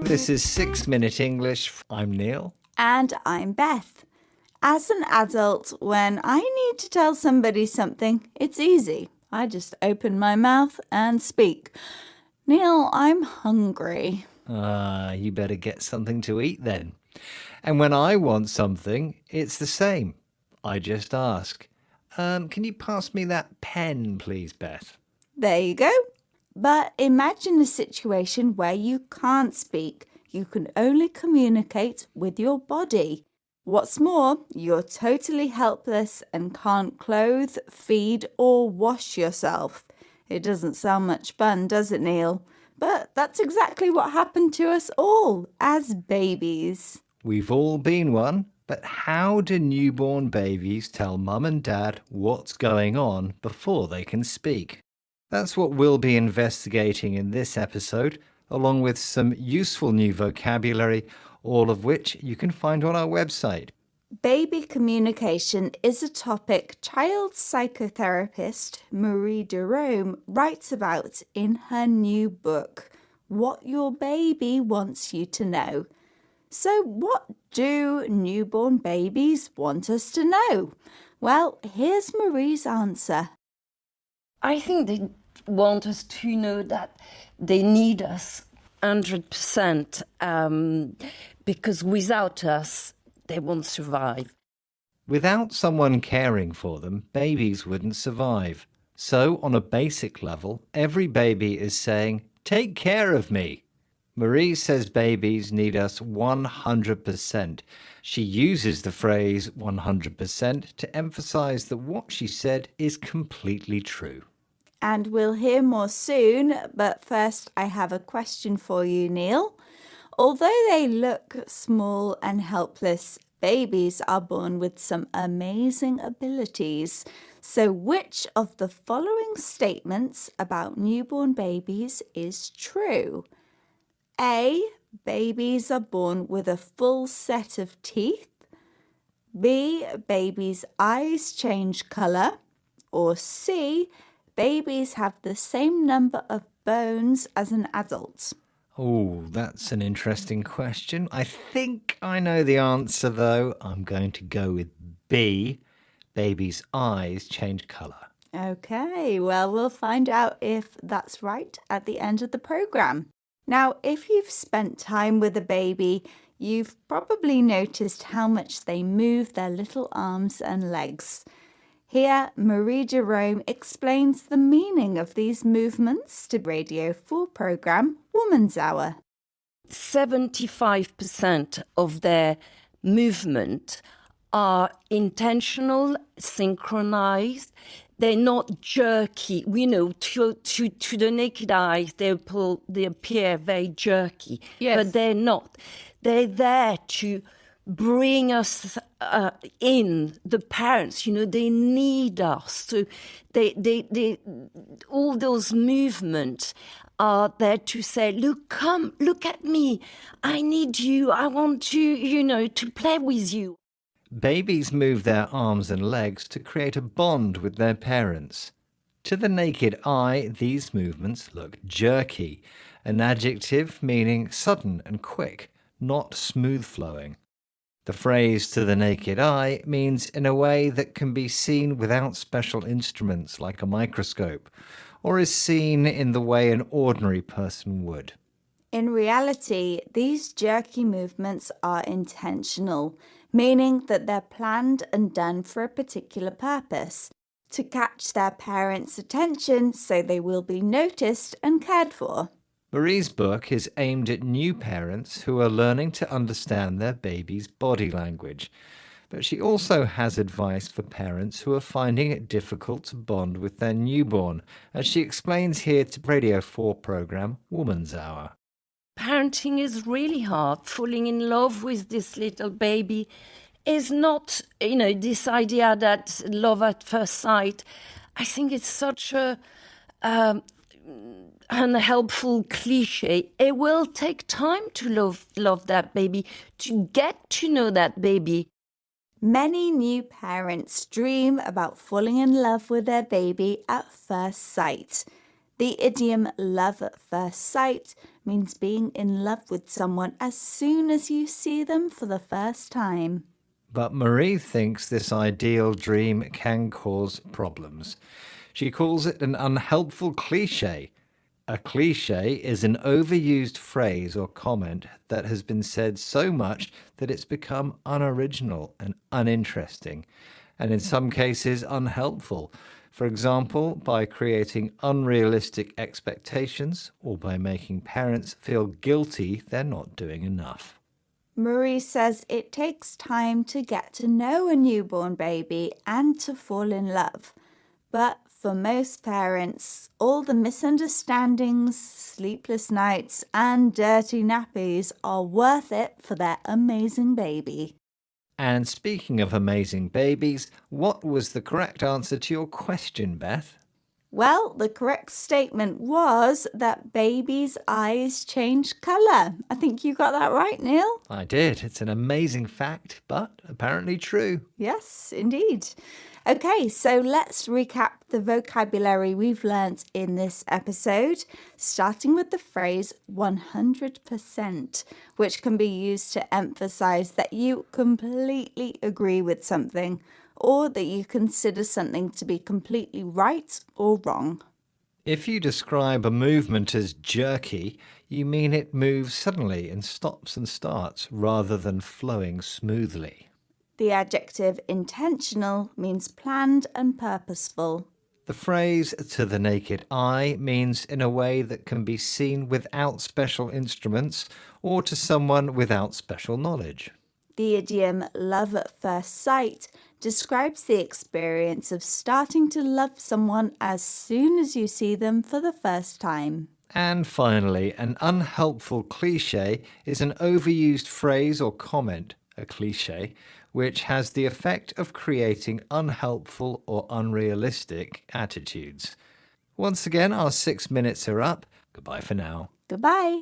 This is 6-Minute English. I'm Neil. And I'm Beth. As an adult, when I need to tell somebody something, it's easy. I just open my mouth and speak. Neil, I'm hungry. You better get something to eat then. And when I want something, it's the same. I just ask, can you pass me that pen, please, Beth? There you go. But imagine a situation where you can't speak. You can only communicate with your body. What's more, you're totally helpless and can't clothe, feed, or wash yourself. It doesn't sound much fun, does it, Neil? But that's exactly what happened to us all as babies. We've all been one, but how do newborn babies tell mum and dad what's going on before they can speak? That's what we'll be investigating in this episode, along with some useful new vocabulary, all of which you can find on our website. Baby communication is a topic child psychotherapist Marie Jerome writes about in her new book, What Your Baby Wants You to Know. So what do newborn babies want us to know? Well, here's Marie's answer. I think they want us to know that they need us 100% because without us, they won't survive. Without someone caring for them, babies wouldn't survive. So, on a basic level, every baby is saying, "Take care of me." Marie says babies need us 100%. She uses the phrase 100% to emphasize that what she said is completely true. And we'll hear more soon, but first I have a question for you, Neil. Although they look small and helpless, babies are born with some amazing abilities. So which of the following statements about newborn babies is true? A. Babies are born with a full set of teeth. B. Babies' eyes change colour. Or C. Babies have the same number of bones as an adult. Oh, that's an interesting question. I think I know the answer, though. I'm going to go with B. Babies' eyes change colour. Okay, well, we'll find out if that's right at the end of the programme. Now, if you've spent time with a baby, you've probably noticed how much they move their little arms and legs. Here, Marie Jerome explains the meaning of these movements to Radio 4 programme Woman's Hour. 75% of their movement are intentional, synchronized. They're not jerky. We know to the naked eyes, they appear very jerky. Yes. But they're not. They're there to bring us in, the parents, they need us. So they all those movements are there to say, look at me. I need you. I want to play with you. Babies move their arms and legs to create a bond with their parents. To the naked eye, these movements look jerky, an adjective meaning sudden and quick, not smooth-flowing. The phrase "to the naked eye" means in a way that can be seen without special instruments like a microscope, or is seen in the way an ordinary person would. In reality, these jerky movements are intentional, meaning that they're planned and done for a particular purpose, to catch their parents' attention so they will be noticed and cared for. Marie's book is aimed at new parents who are learning to understand their baby's body language, but she also has advice for parents who are finding it difficult to bond with their newborn, as she explains here to Radio 4 programme Woman's Hour. Parenting is really hard. Falling in love with this little baby is not, this idea that love at first sight. I think it's such a unhelpful cliche. It will take time to love that baby, to get to know that baby. Many new parents dream about falling in love with their baby at first sight. The idiom love at first sight means being in love with someone as soon as you see them for the first time. But Marie thinks this ideal dream can cause problems. She calls it an unhelpful cliche. A cliche is an overused phrase or comment that has been said so much that it's become unoriginal and uninteresting, and in some cases unhelpful. For example, by creating unrealistic expectations or by making parents feel guilty they're not doing enough. Marie says it takes time to get to know a newborn baby and to fall in love. But for most parents, all the misunderstandings, sleepless nights, and dirty nappies are worth it for their amazing baby. And speaking of amazing babies, what was the correct answer to your question, Beth? Well, the correct statement was that babies' eyes change colour. I think you got that right, Neil. I did. It's an amazing fact, but apparently true. Yes, indeed. Okay, so let's recap the vocabulary we've learnt in this episode, starting with the phrase 100%, which can be used to emphasize that you completely agree with something or that you consider something to be completely right or wrong. If you describe a movement as jerky, you mean it moves suddenly and stops and starts rather than flowing smoothly. The adjective intentional means planned and purposeful. The phrase to the naked eye means in a way that can be seen without special instruments or to someone without special knowledge. The idiom love at first sight describes the experience of starting to love someone as soon as you see them for the first time. And finally, an unhelpful cliche is an overused phrase or comment, a cliche, which has the effect of creating unhelpful or unrealistic attitudes. Once again, our 6 minutes are up. Goodbye for now. Goodbye.